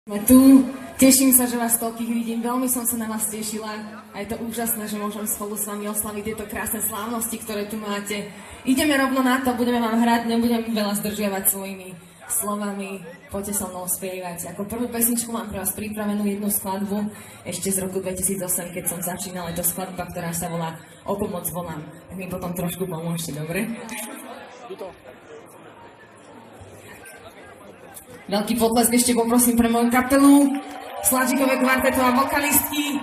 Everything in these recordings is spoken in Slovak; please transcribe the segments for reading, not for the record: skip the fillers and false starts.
Tu teším sa, že vás toľkých vidím, veľmi som sa na vás tešila a je to úžasné, že môžem spolu s vami oslaviť tieto krásne slávnosti, ktoré tu máte. Ideme rovno na to, budeme vám hrať, nebudem veľa zdržiavať svojimi slovami, poďte so mnou spievať. Ako prvú pesničku mám pre vás pripravenú jednu skladbu ešte z roku 2008, keď som začínala, je to skladba, ktorá sa volá O pomoc volám. Tak mi potom trošku pomôžte, dobre? Veľký potlesk ešte poprosím pre moju kapelu, Sláčikové kvarteto a vokalistky.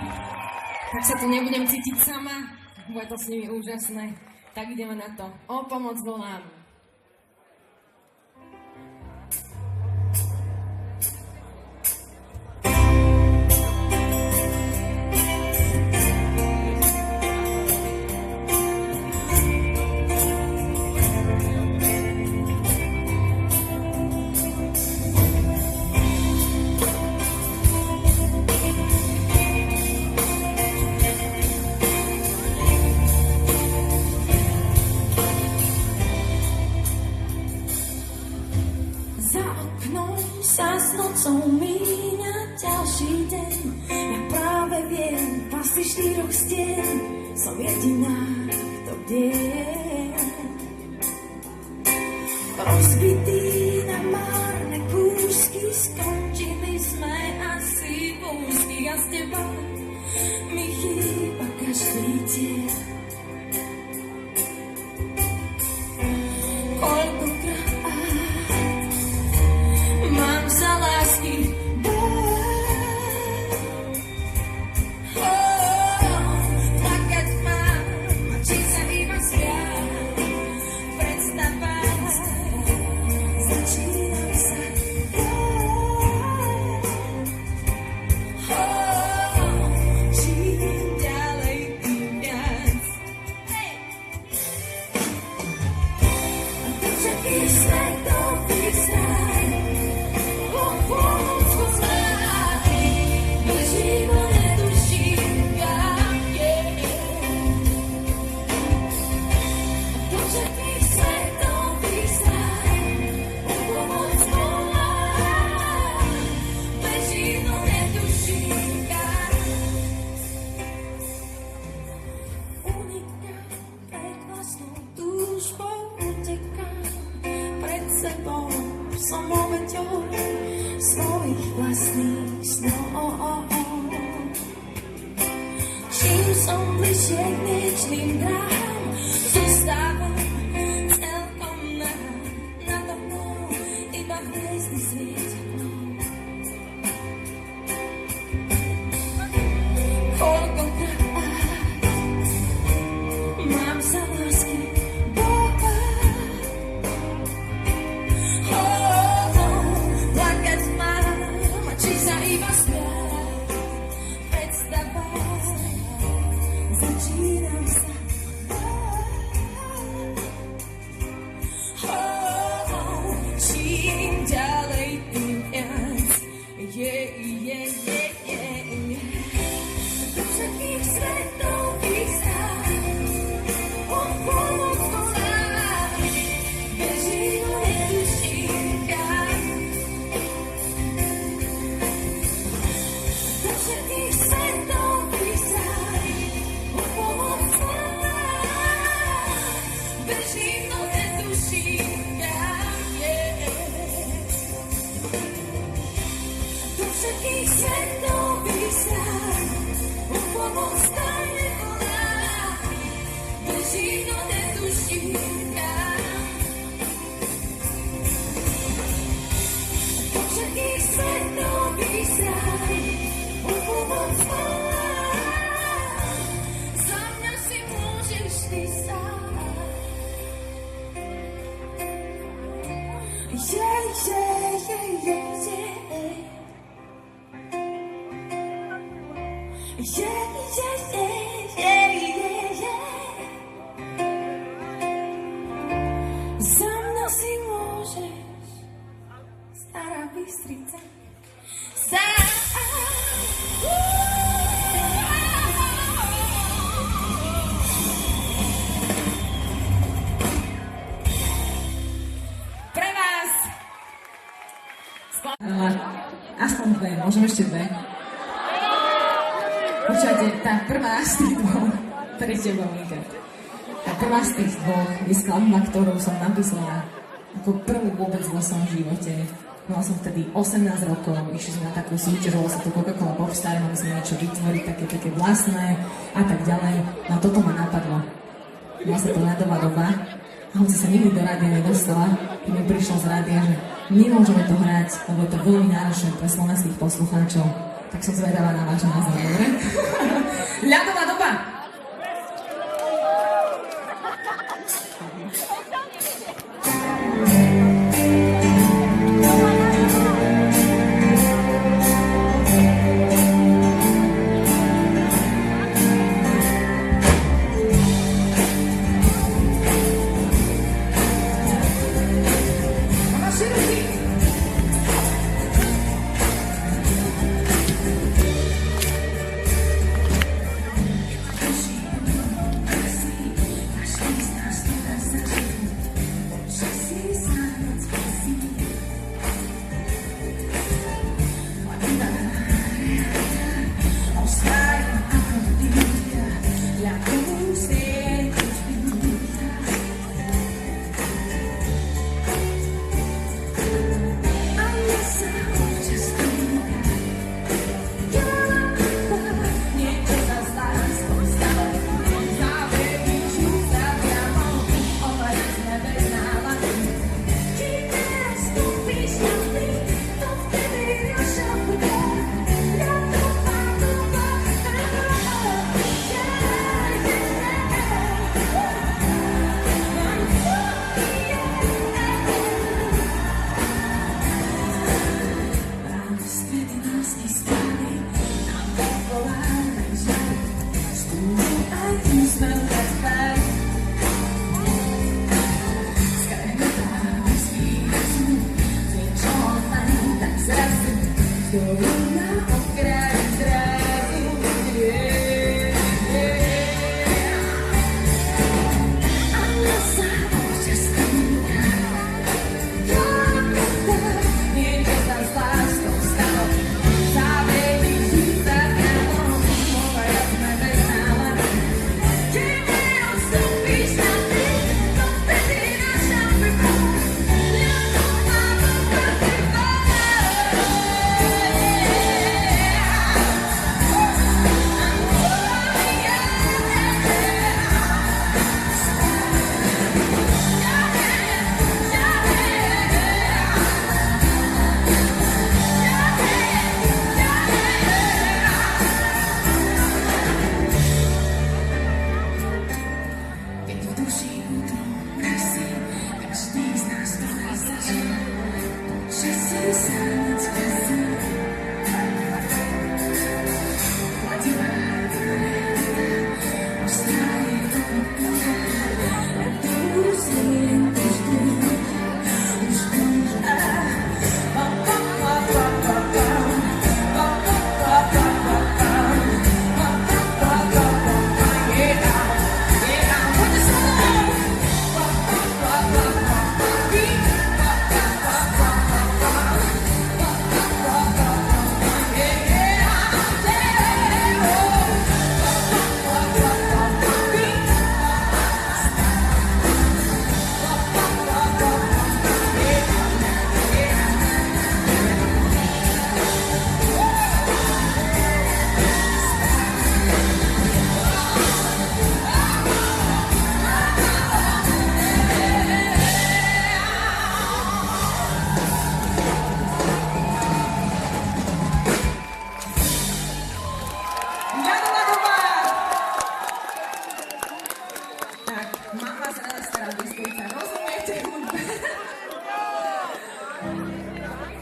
Tak sa tu nebudem cítiť sama, bude to s nimi úžasné. Tak ideme na to. O pomoc volám. Sa s nocou míňa ďalší deň. Ja práve viem, pasy 4 stien som jediná, kto bdie. Rozbitý na márne kúsky, skončili sme asi v úzkých a s teba mi chýba každý deň. Som obeťou svojich vlastných snov. Čím som bližšie k večným dráhám, zostávam celkom nado mnou, iba hviezdy svietia mnou. Koľkokrát mám sa lásky Za mňa si môžeš, Stará Bystrica. Aspoň dve. Môžem ešte dve? Počúvajte, tá prvá z tých dvoch, tretia Monika. Tá prvá z tých dvoch je skladba, ktorú som napísala ako prvú vôbec vo svojom živote. Mala som vtedy 18 rokov, išli sme na takú súťaž, volala sa to Coca-Cola Popstar, mali sme niečo vytvoriť, také vlastné a tak ďalej. No a toto ma napadlo. Bola sa to ľadová doba a hoci sa nikdy do rádia nedostala, keď mi prišlo z rádia, že nemôžeme to hrať, lebo je to veľmi náročné pre slovenských poslucháčov. Tak som zvedavá na váš názor, dobre? Ľadová doba!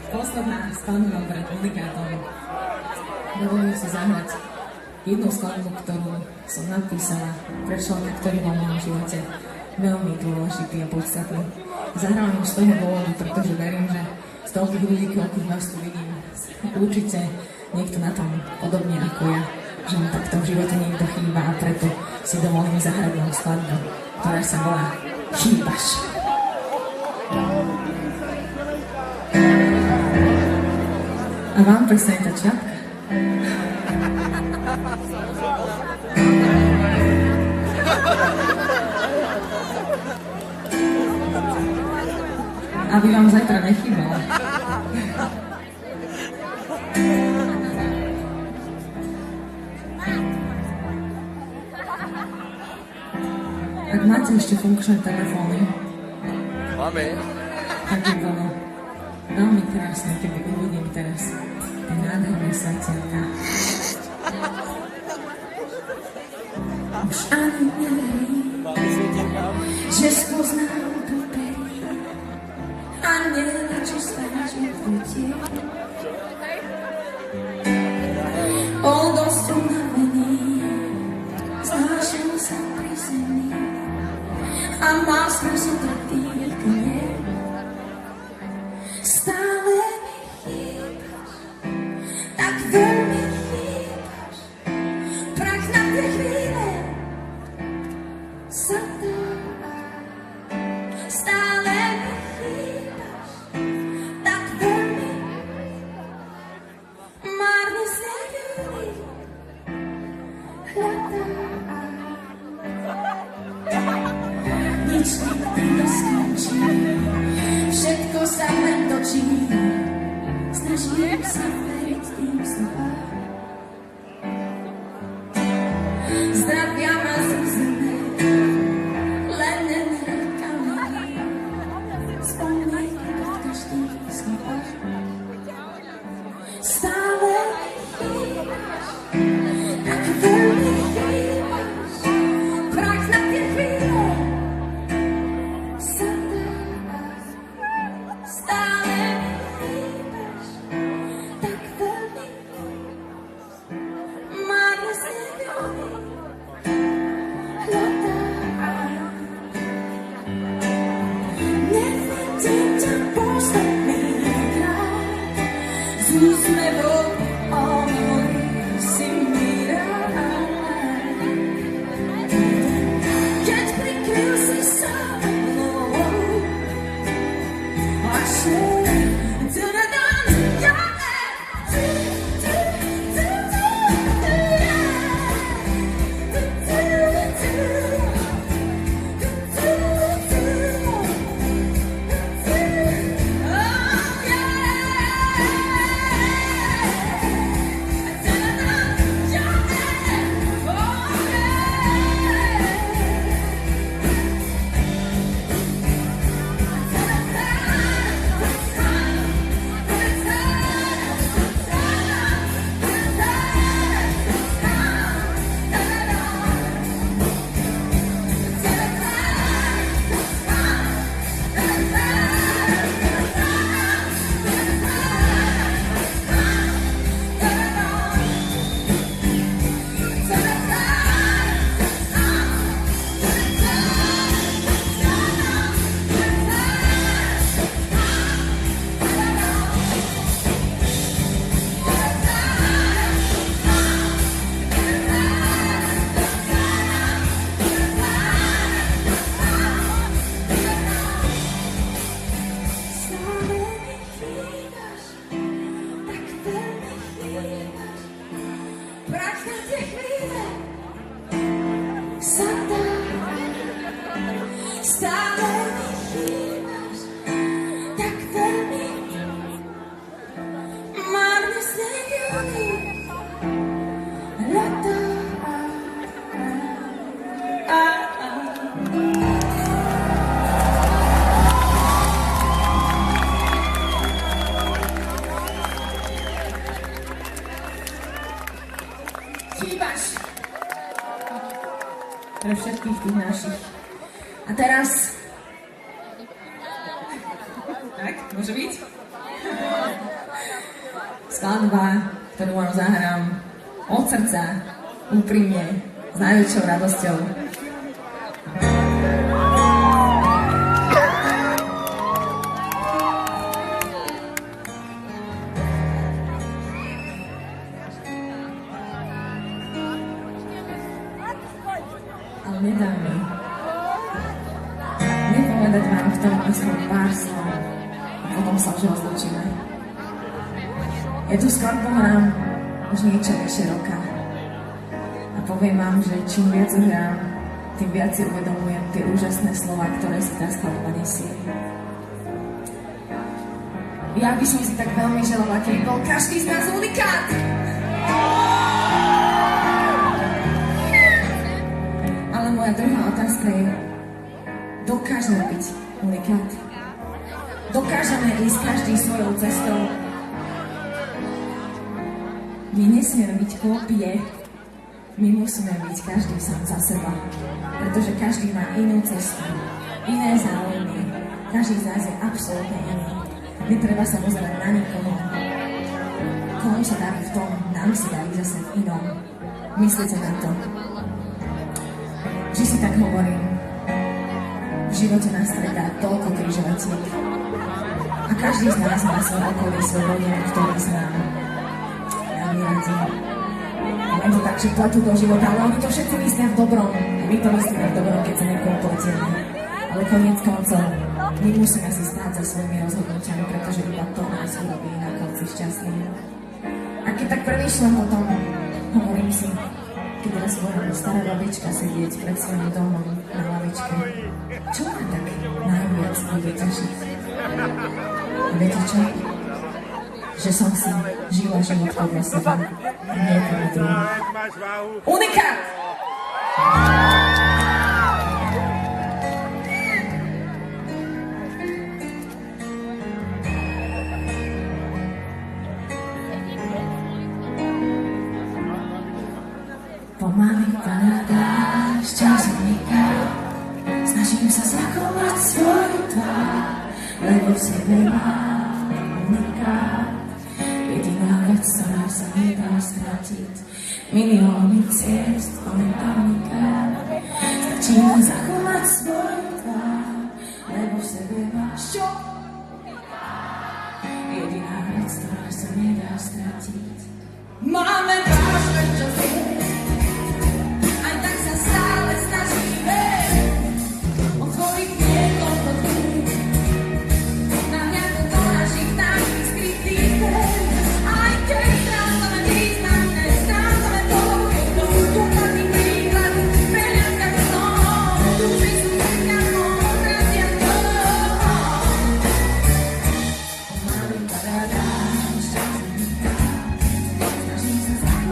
Posledná skladba pred unikátom. Dovolím si zahrať jednu skladbu, ktorú som napísala pre človeka, ktorý bol v mojom živote veľmi dôležitý a podstatný. Zahrávam už z toho dôvodu, pretože verím, že z toľkých ľudí, koľkých vás tu vidím, určite niekto na tom podobne ako ja, že mi takto v živote niekto chýba a preto si dovolím zahrať moju skladbu, ktorá sa volá Chýbaš. A vám prestane tá čiapka. Aby vám zajtra nechýbala. Ak máte ešte funkčné telefóny, tak by bolo veľmi krásne, keby uvidím teraz tie nádherné svetielka. Už ani neverím, že spoznám to perí a neviem, čo snaží putie. Bol dosť unavený, znášal sa pri zemi a mal skrz utratý knieh. Stále mi chýbaš, tak veľmi chýbaš, prach na tie chvíle sa dá. Stále mi chýbaš, tak veľmi, márne sa ľudí hľadá. Nič nikdy neskončí, všetko sa len točí. Snažím sa veriť tým slovám. Zdravia ma zo zeme, len nenechali spomienky pod každým slovom. Stále mi chýbaš, tak veľmi chýbaš, prach na tie chvíle sa dá. Stále mi chýbaš, tak veľmi, márne sa ľudí hľadá. Nevidím ťa posledný krát, s úsmevom ohorí si mi rád. Keď prikryl si sa mnou, až stále mi chýbaš, tak veľmi, márne sa ľudí hľadá. Chýbaš pre všetkých tých našich. A teraz... Tak, môže byť? Skladba, ktorú vám zahrám od srdca, úprimne, s najväčšou radosťou. Ale nedá mi nepovedať vám v tom aspoň pár slov a potom sa už rozlučíme. Ja tú skladbu hrám už niečo vyše roka. A poviem vám, že čím viac hrám, tým viac si uvedomujem tie úžasné slova, ktoré si tá skladba nesie. Ja by som si tak veľmi želala, keby bol každý z nás unikát. Ale moja druhá otázka je, dokážeme byť unikát? Dokážeme ísť každý svojou cestou? My nesmieme byť kópie, my musíme byť každý sám za seba, pretože každý má inú cestu, iné záujmy, každý z nás je absolútne iný. Netreba sa pozerať na nikoho, komu sa darí v tom, nám sa darí zase v inom. Myslíte na to? Vždy si tak hovorím, v živote nás stretá toľko križovaciek a každý z nás má svoj okolí, svoj rodinu, ktorý znám. Radi. Len to tak, že pletú do života, ale oni to všetci myslia v dobrom. My to myslíme v dobrom, keď sa niekoho pletieme. Ale koniec koncov, my musíme si stáť za svojimi rozhodnutiami, pretože iba to nás urobí na konci šťastným. A keď tak premýšľam o tom, hovorím si, keď raz budem stará babička sedieť pred svojím domom na lavičke, čo ma tak najviac bude tešiť? A viete čo? Že som si žila život podľa seba, nie podľa druhých. Unikát! Pomaly padá, čas uniká, snažím sa zachovať svoju tvár, lebo v sebe mám unikát. Jediná vec, ktorá sa nedá stratiť, milióny ciest, momentálnikát. Stačí len zachovať svoju tvár, lebo v sebe máš čo? Jediná vec, ktorá sa nedá stratiť. Máme vážne časy, aj tak sa stále snažíme otvoriť niekoľko dní. Na hľadu do našich tajných skrytých dverí. Aj keď strácame významné, strácame to, dopadný príklad, preľadka snom, duši sú vyňanou, odradia to. Pomaly padá dážď, čas uniká, snažím sa zachovať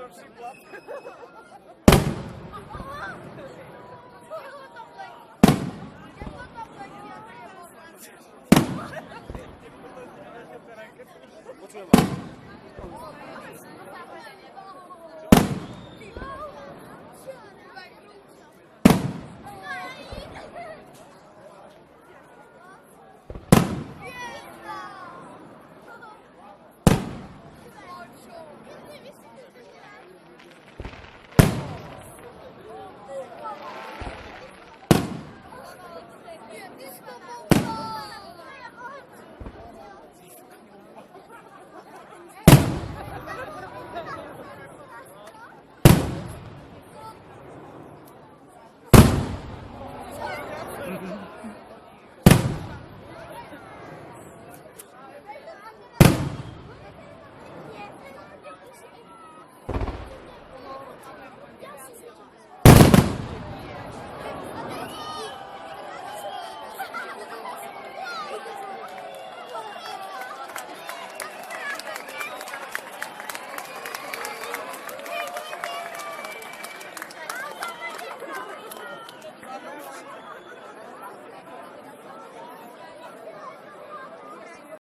Počujem vás.